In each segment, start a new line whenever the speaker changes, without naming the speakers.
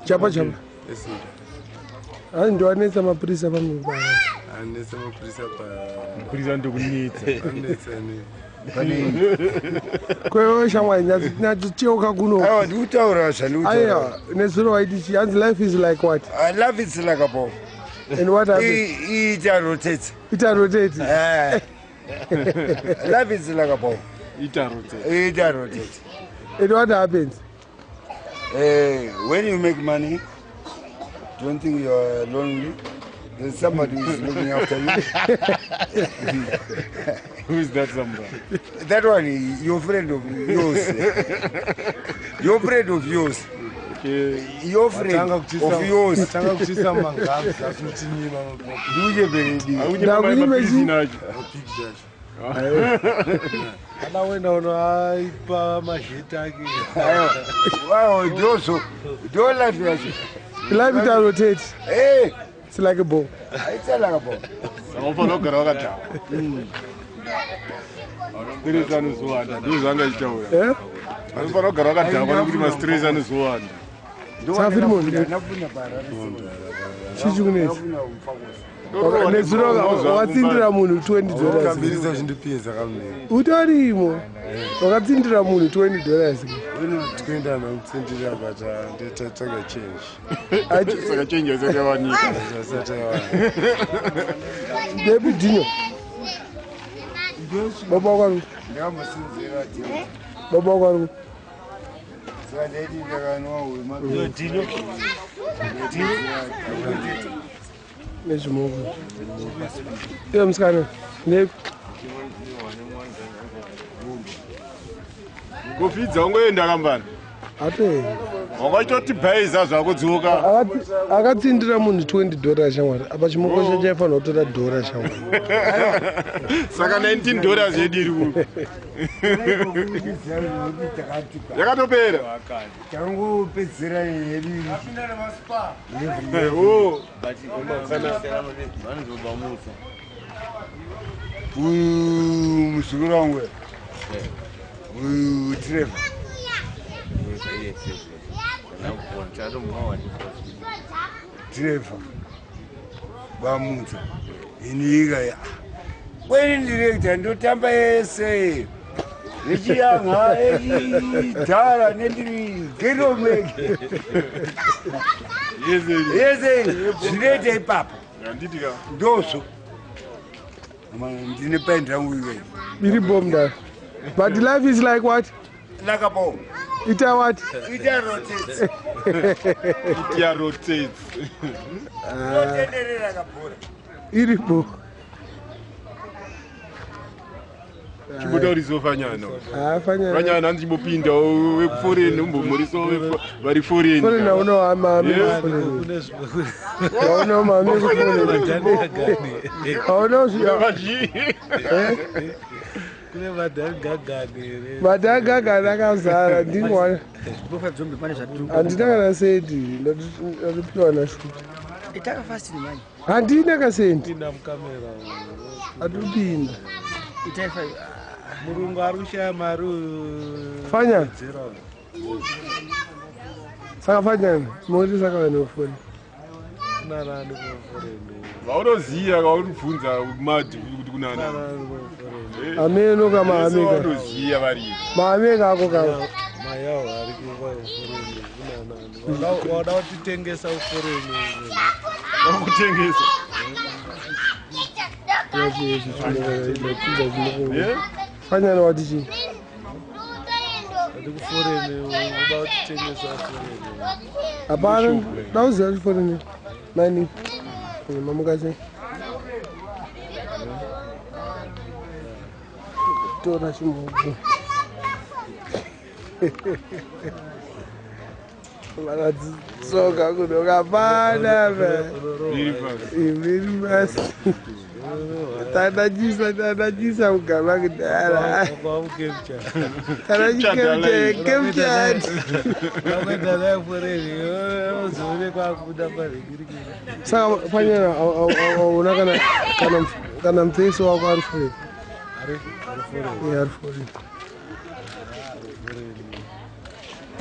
Chapa.
Yes.
And do I need some prisa from me?
And there's some
Prison to need.
Kwa shamba na choka kuno.
I do tell Russia.
Aya, nesuro waitichi. And life is like what?
Life is like a ball.
And what happens?
It rotates.
It rotates.
Life is like a ball.
It rotates.
It rotates.
And what happens?
When you make money, don't think you're lonely. There's somebody who's looking after you.
Who is that somebody?
That one, your friend of yours. Your friend of yours. Your friend of yours. Wow, don't let me.
Life it rotates.
Hey,
it's like a ball.
It's like a ball.
Wakatsindira munhu $20. Utarimo. Wakatsindira munhu $20.
Tikuenda nokutsindira but nditataga change.
Saka change sakawanika.
Baby Dino. Baba wangu. Baba wangu.
Dino.
Nezimogo. Yo mskana. Ne
Kufidza ungoenda kambani.
ate.
Wakatoti bhaiza zvakudzoka.
Akatsindira munhu $20 shamwari. Apa chimoko chacho chaifanira kutora $1 shamwari.
Saka $19 yedu iri kupi. Yakatopera.
Tangu pedzera yedu.
Oh.
Muzukuru wangu. Trevor. Trevor. Bamunza. Iniga ya. When director ndotamba ese. Nechiyanga edara nediri gero meke. Yeze. Zvinete ipapa.
Yanditika.
Ndoso. Ndine pendra uyiwe.
Biri bomb da. But life is like what?
Like a bomb.
It what?
It rotates.
It rotates.
Iribo.
Chibotauriso fanyana.
Fanyana.
Fanyana ndimopinda wekuforeign umbomuriso vari foreign.
Foreign uno mami foreign. Uno mami foreign. Uno
Yakaji.
Kune madhagagani.
Madhagagani akazara ndingwana. Handina kana sendi ndatopiwa nashuti.
Itaka fast ni manje.
Handina kasendi.
Pinda mukamera.
Atopinda.
Itaifa
Murungu arusha maru.
Fanya. Saka fanya. Mori saka vanofoni.
Nana ndikoforeni.
Vaunoziya kauribvunza mati kuti kunana.
Ameno kama ameka.
Vaunoziya vari.
Maameka ako kama.
Mayawo ari kuva uforeni kunana. Wada kutitengesa uforeni.
Wakutengesa.
Fanya na watichi.
Kuforeni wada kutitengesa uforeni.
Hapana, nauza foreign. Nani? Mamukaze. Tora chimogo. Mara tsoka kudoka bana be. Very fast. Tanajisa ugama kudara.
Kwa mkemcha.
Kemcha.
Kwenda leo foreni. Uzuri kwa kuda pale girigiri.
Sasa fanya unakana kana mteso wako arifuri. Arifuri.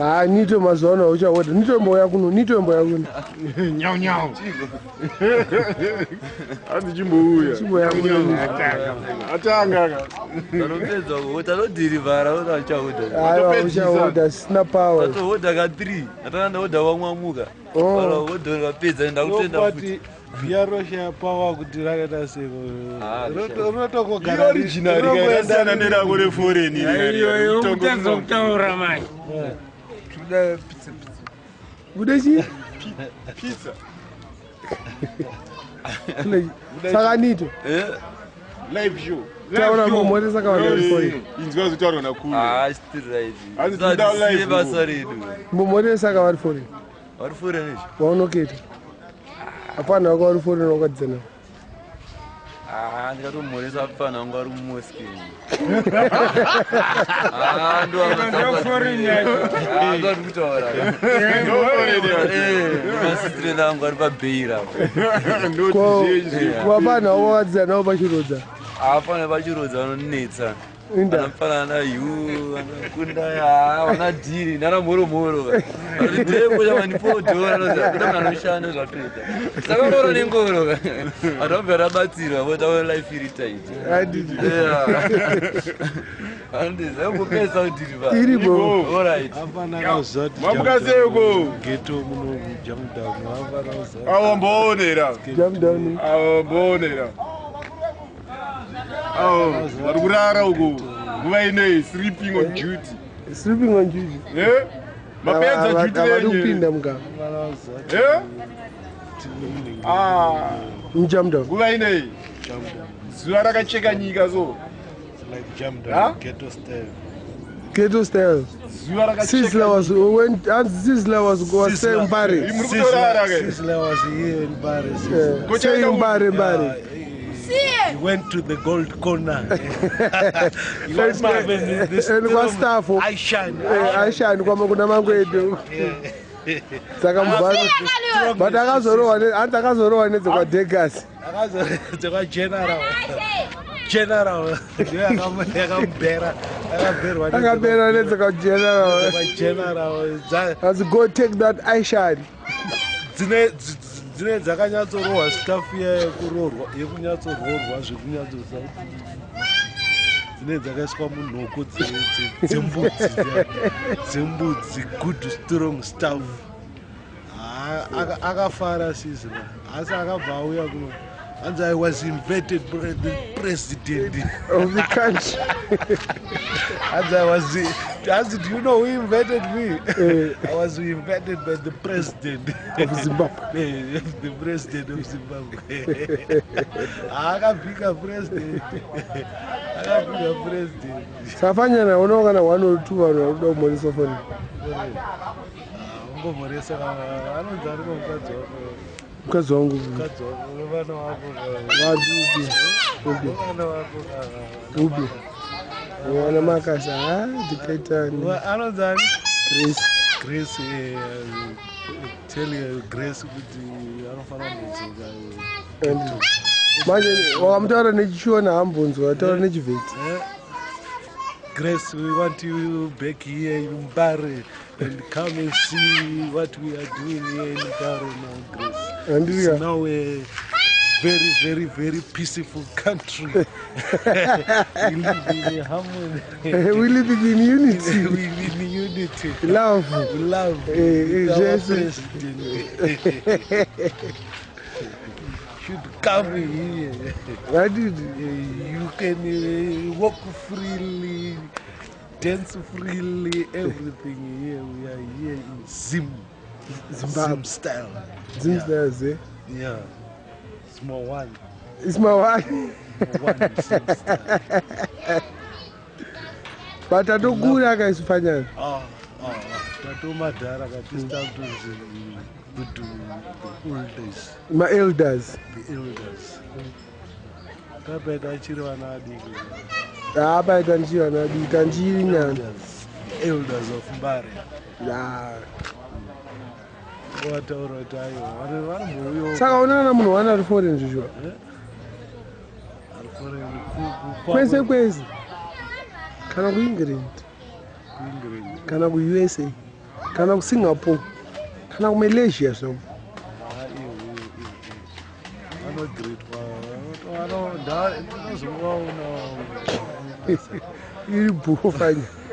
Ah, nito mazona uchawoda. Nito mboya kuno, nito mboya kuno.
Nyau nyau. Andi chimbouya.
Chimboya kuno.
Atanga.
Vanopedza kuota nodirivhara ota uchahodha.
Aiwa uchawoda, sina power.
Atohodha ka 3 atanda hodha wamwamuka.
Oh.
Vara hodha vakapedza enda kutenda futi.
Via roshaya power kuti rakaita seko.
Iro original rikaendana nerako reforeign iri.
Iyo utadza kutaura mai.
Kudechi?
Pizza.
Saka nito.
Live show.
Taura momori saka vanoriforeign.
Inzwa zitaura nakuru.
Still right.
Asi tinda live.
Basa redu.
Momori saka variforeign.
Variforeign ichi.
Waunoketa. Hapana wako variforeign wakadzana.
Ndikatomhoresa apana wangu ari mumosque. Ndoti kutaura. Masisitire angu ari pabheira.
Wapana wako wakadzana pachirodza.
Apana pachirodza vanonetsa.
Inda.
Anafanana yu, anakunda ya, vanadhiri, nana moro. Ndeko chamanipodhora, kuda manoshanda zvapedza. Saka ngoro nengoro. Atobva rabatsirwa, vota life iri tight.
Handiti.
Handiti, zangopesa udhiriva.
Iri bro.
All right.
Hapana kuzoti.
Mamuka seko.
Ghetto muno jam down. Hapana kuzoti.
Awamboonera.
Jam down.
Awamboonera. Vari kurara uko. Nguva inei sleeping on duty.
Sleeping on duty.
Eh? Mapedza duty yenyu.
Avadupinda muka.
Eh?
Jam down.
Nguva inei. Zuva rakacheka nyika so.
Like jam down. Ghetto style.
Ghetto style.
Zuva rakacheka.
Sizzler was saying Barry.
Muri kutorara ke.
Sizzler was here in Paris.
Saying Barry.
He went to the gold corner. He was having this
staff. Aishan kwama kuna mangwedu. Saka mbano. But akazorowa nezekwa Degas.
Akazorowa general.
Akabera nezekwa general. Has go take that Aishan.
Dzine dzakanyatsorohwa stafu yekunyatsororwa zvekunyatsosa dzine dzakaiswa munhoko dzembudzi good strong staff. Akafara Sizzler asi akabva auya kuno and I was invited president
of the country.
And I was, do you know who invited me? I was invited by the president
of Zimbabwe.
The president of Zimbabwe. Akabika president.
Safanyana unokana 1 or 2 vanhu vakuda kumhoresa foni.
Ungomhoresa anonzi ari mukadzi wako.
Mukadzi wangu.
Vana wako. Vana wako.
Ubi. Wana makasa dikaitani.
Anonzi ari
Grace.
Tell you Grace kuti anofana kudzoka.
Manje wakamutaura nechishona hambunzwa wataura nechivheti.
Grace, we want you back here in Mbare and come and see what we are doing here in Mbare now, Grace. It's now a very, very, very peaceful country. We live in harmony.
We live in unity.
We live in unity.
Love.
We love.
Jesus.
Should come here. You can walk freely, dance freely, everything here. We are here in Zimbabwe style.
Zim style, eh?
Yeah. Small one.
It's my one.
Zim style.
But I don't go like I Spanish.
Tato Madara got this time to the old days.
My elders.
The elders. Kabeda chirwana adiki.
Abaita njiwana ditanjinya.
Elders of Mbare.
Yeah.
What all time?
Saka unaona munhu wana ari foreign zvizvo. Kwese. Kana ku England. Kana ku USA. kana kuSingapore kana kuMalaysia so iri bhufanya